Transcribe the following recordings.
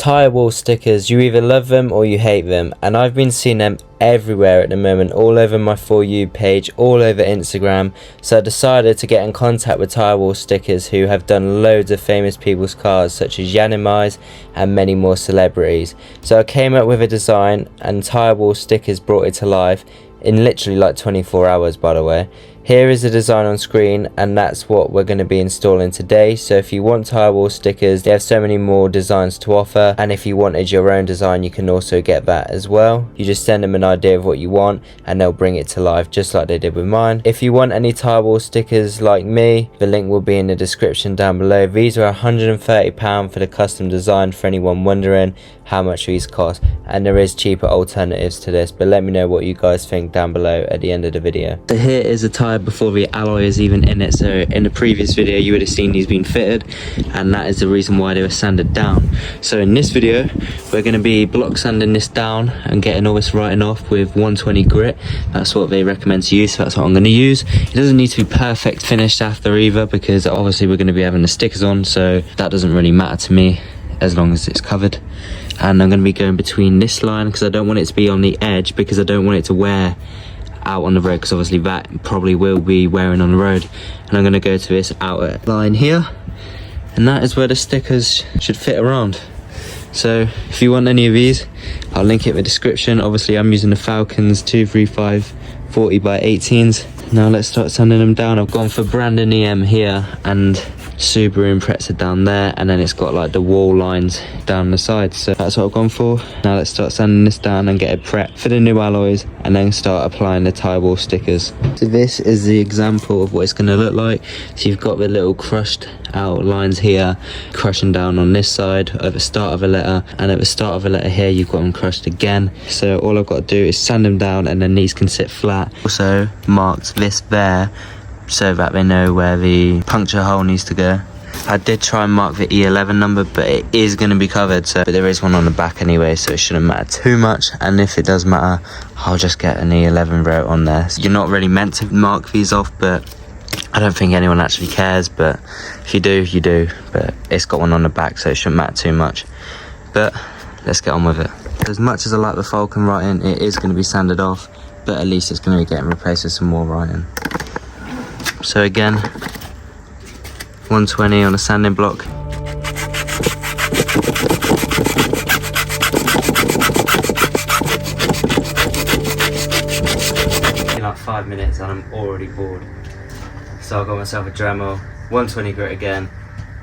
TyreWall stickers, you either love them or you hate them, and I've been seeing them everywhere at the moment, all over my For You page, all over Instagram. So I decided to get in contact with TyreWall stickers, who have done loads of famous people's cars such as Yanimais and many more celebrities. So I came up with a design, and TyreWall stickers brought it to life in literally like 24 hours, by the way. Here is the design on screen, and that's what we're going to be installing today. So if you want TyreWall stickers, they have so many more designs to offer, and if you wanted your own design, you can also get that as well. You just send them an idea of what you want and they'll bring it to life, just like they did with mine. If you want any TyreWall stickers like me, the link will be in the description down below. These are £130 for the custom design, for anyone wondering how much these cost, and there is cheaper alternatives to this, but let me know what you guys think down below at the end of the video. So here is the tyre before the alloy is even in it. So in the previous video you would have seen these being fitted, and that is the reason why they were sanded down. So in this video we're going to be block sanding this down and getting all this writing off with 120 grit. That's what they recommend to use, so that's what I'm going to use. It doesn't need to be perfect finished after either, because obviously we're going to be having the stickers on, so that doesn't really matter to me as long as it's covered. And I'm going to be going between this line because I don't want it to be on the edge, because I don't want it to wear out on the road, because obviously that probably will be wearing on the road. And I'm going to go to this outer line here, and that is where the stickers should fit around. So if you want any of these, I'll link it in the description. Obviously I'm using the Falcons 235 40 by 18s. Now let's start sanding them down. I've gone for BrandonecclesM here and Subaru Impreza down there, and then it's got like the wall lines down the sides, so that's what I've gone for. Now let's start sanding this down and get it prepped for the new alloys, and then start applying the TyreWall stickers. So this is the example of what it's going to look like. So you've got the little crushed out lines here, crushing down on this side at the start of a letter, and at the start of a letter here you've got them crushed again. So all I've got to do is sand them down, and then these can sit flat. Also marked this there so that they know where the puncture hole needs to go. I did try and mark the E11 number, but it is going to be covered, so but there is one on the back anyway, so it shouldn't matter too much. And if it does matter, I'll just get an E11 wrote on there. So you're not really meant to mark these off, but I don't think anyone actually cares, but if you do, you do. But it's got one on the back, so it shouldn't matter too much. But let's get on with it. As much as I like the Falcon writing, it is going to be sanded off, but at least it's going to be getting replaced with some more writing. So again, 120 on a sanding block. In like 5 minutes and I'm already bored. So I got myself a Dremel, 120 grit again,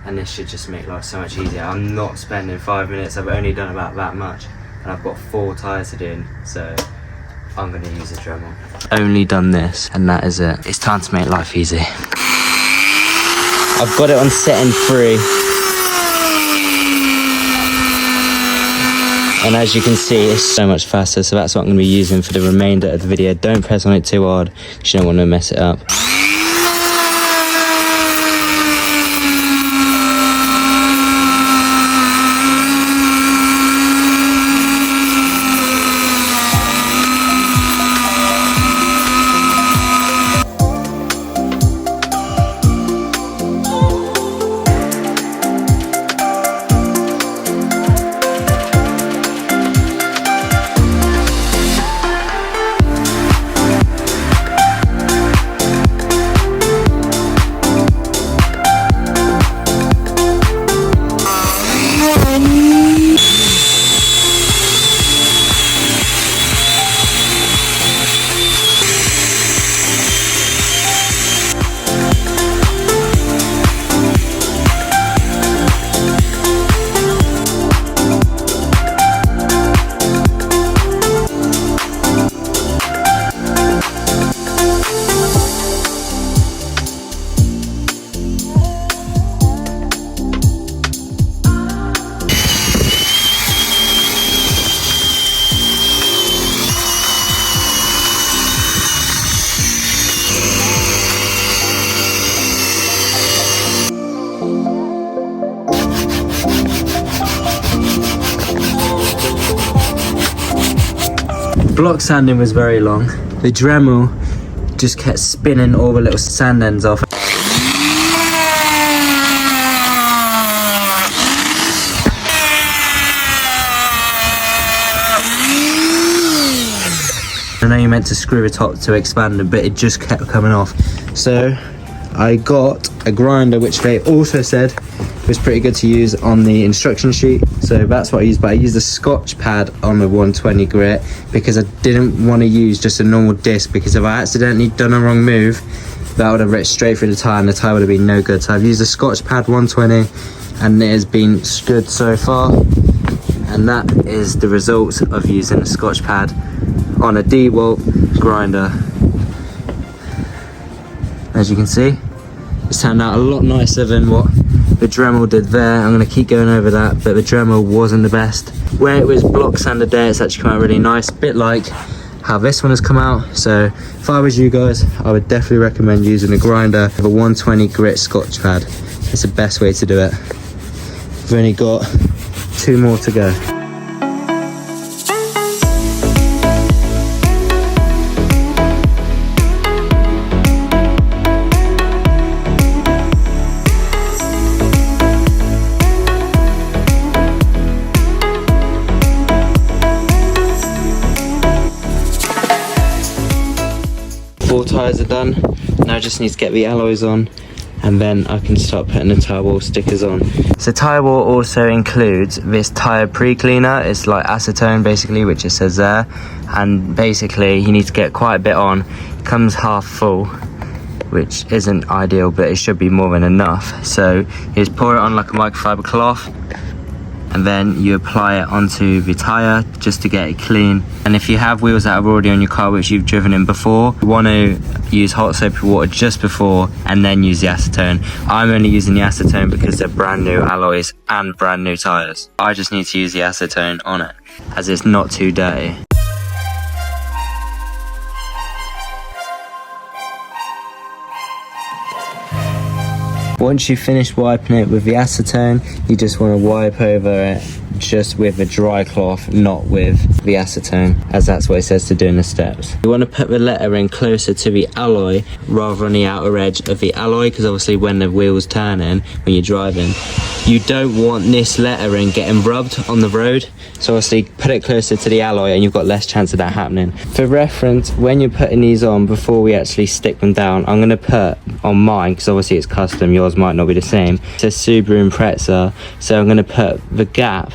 and this should just make life so much easier. I'm not spending 5 minutes, I've only done about that much, and I've got 4 tyres to do, so I'm going to use a Dremel. Only done this, and that is it. It's time to make life easy. I've got it on setting 3. And as you can see, it's so much faster, so that's what I'm going to be using for the remainder of the video. Don't press on it too hard, because you don't want to mess it up. Block sanding was very long. The Dremel just kept spinning all the little sand ends off. meant to screw it up to expand it, but it just kept coming off. So I got a grinder, which they also said was pretty good to use on the instruction sheet. So that's what I used, but I used a Scotch pad on the 120 grit because I didn't want to use just a normal disc, because if I accidentally done a wrong move, that would have ripped straight through the tyre and the tyre would have been no good. So I've used a Scotch pad 120 and it has been good so far. And that is the result of using a Scotch pad on a DeWalt grinder. As you can see, it's turned out a lot nicer than what the Dremel did there. I'm going to keep going over that, but the Dremel wasn't the best. Where it was block sanded there, it's actually come out really nice, bit like how this one has come out. So if I was you guys, I would definitely recommend using a grinder with a 120 grit Scotch pad. It's the best way to do it. We've only got 2 more to go. Four tyres are done. Now I just need to get the alloys on, and then I can start putting the TyreWall stickers on. So TyreWall also includes this tyre pre-cleaner. It's like acetone basically, which it says there, and basically you need to get quite a bit on. It comes half full, which isn't ideal, but it should be more than enough. So you just pour it on like a microfiber cloth, and then you apply it onto the tyre just to get it clean. And if you have wheels that are already on your car which you've driven in before, you want to use hot soapy water just before and then use the acetone. I'm only using the acetone because they're brand new alloys and brand new tyres. I just need to use the acetone on it as it's not too dirty. Once you've finished wiping it with the acetone, you just want to wipe over it just with a dry cloth, not with the acetone, as that's what it says to do in the steps. You want to put the lettering closer to the alloy rather than the outer edge of the alloy, because obviously when the wheel's turning, when you're driving, you don't want this lettering getting rubbed on the road. So obviously put it closer to the alloy and you've got less chance of that happening. For reference, when you're putting these on, before we actually stick them down, I'm going to put on mine, because obviously it's custom, yours might not be the same, it says Subaru Impreza, so I'm going to put the gap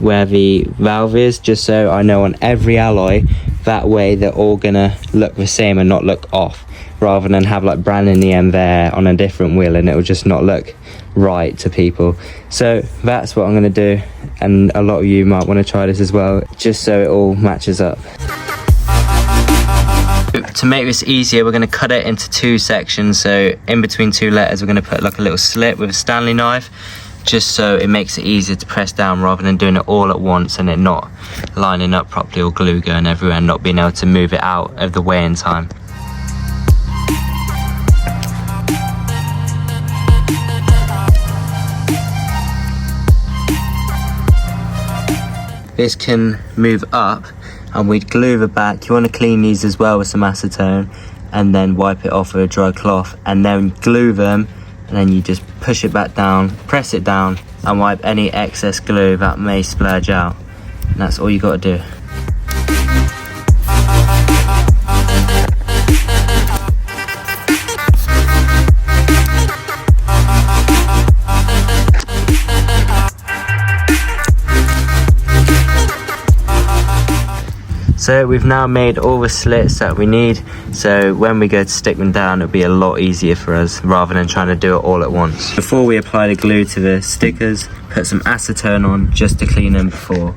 where the valve is, just so I know on every alloy, that way they're all gonna look the same and not look off, rather than have like BrandonecclesM there on a different wheel and it will just not look right to people. So that's what I'm gonna do, and a lot of you might want to try this as well, just so it all matches up. To make this easier, we're going to cut it into 2 sections. So in between 2 letters, we're going to put like a little slit with a Stanley knife, just so it makes it easier to press down rather than doing it all at once and it not lining up properly, or glue going everywhere and not being able to move it out of the way in time. This can move up, and we'd glue the back. You want to clean these as well with some acetone and then wipe it off with a dry cloth, and then glue them, and then you just push it back down, press it down, and wipe any excess glue that may splurge out. And that's all you got to do. So we've now made all the slits that we need, so when we go to stick them down, it'll be a lot easier for us rather than trying to do it all at once. Before we apply the glue to the stickers, put some acetone on just to clean them before.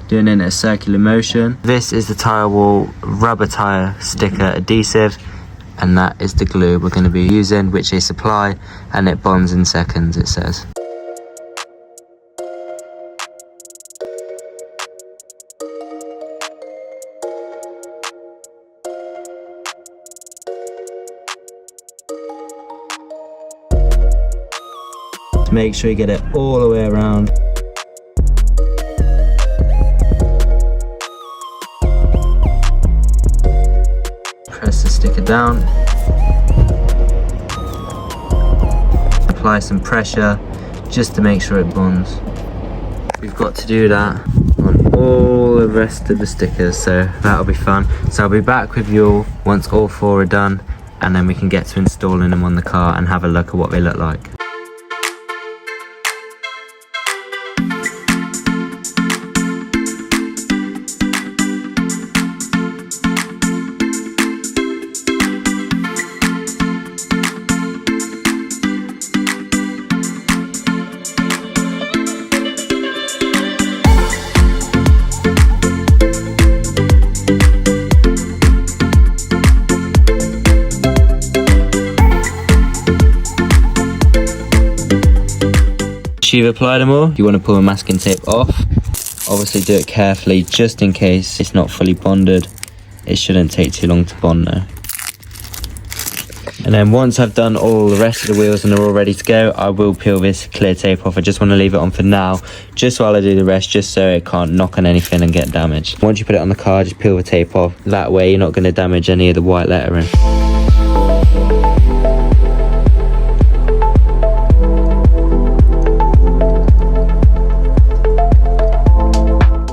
Doing it in a circular motion. This is the TyreWall rubber tyre sticker adhesive, and that is the glue we're going to be using, which they supply, and it bonds in seconds, it says. Make sure you get it all the way around. Press the sticker down. Apply some pressure just to make sure it bonds. We've we've got to do that on all the rest of the stickers, so that'll be fun. So I'll be back with you all once all 4 are done, and then we can get to installing them on the car and have a look at what they look like. You've applied them all, you want to pull the masking tape off. Obviously do it carefully just in case it's not fully bonded. It shouldn't take too long to bond though. And then once I've done all the rest of the wheels and they're all ready to go, I will peel this clear tape off. I just want to leave it on for now, just while I do the rest, just so it can't knock on anything and get damaged. Once you put it on the car, just peel the tape off. That way you're not going to damage any of the white lettering.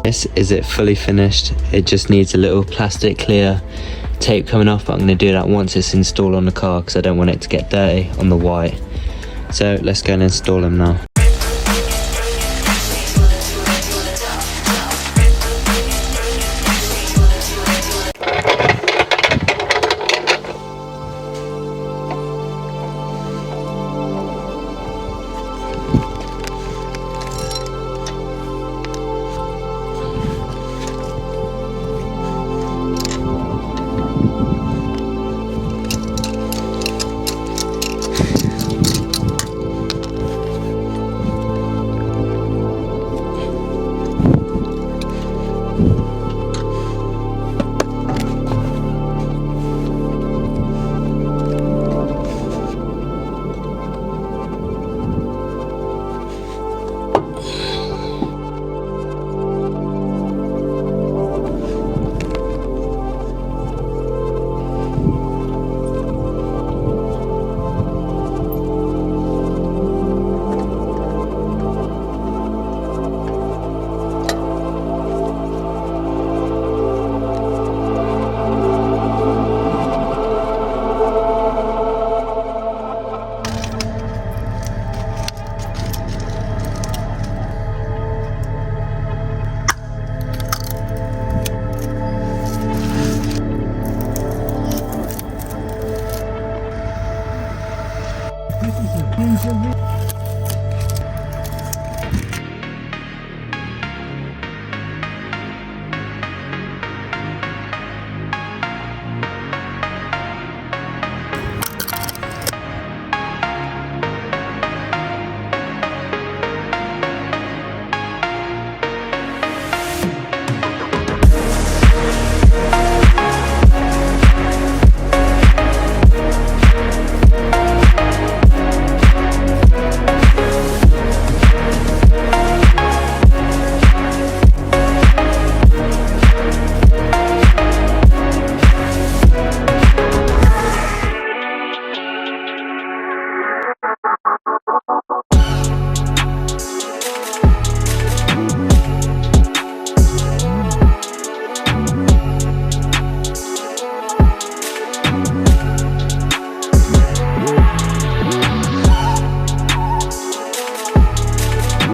This is it fully finished. It just needs a little plastic clear tape coming off, but I'm going to do that once it's installed on the car because I don't want it to get dirty on the white. So let's go and install them now.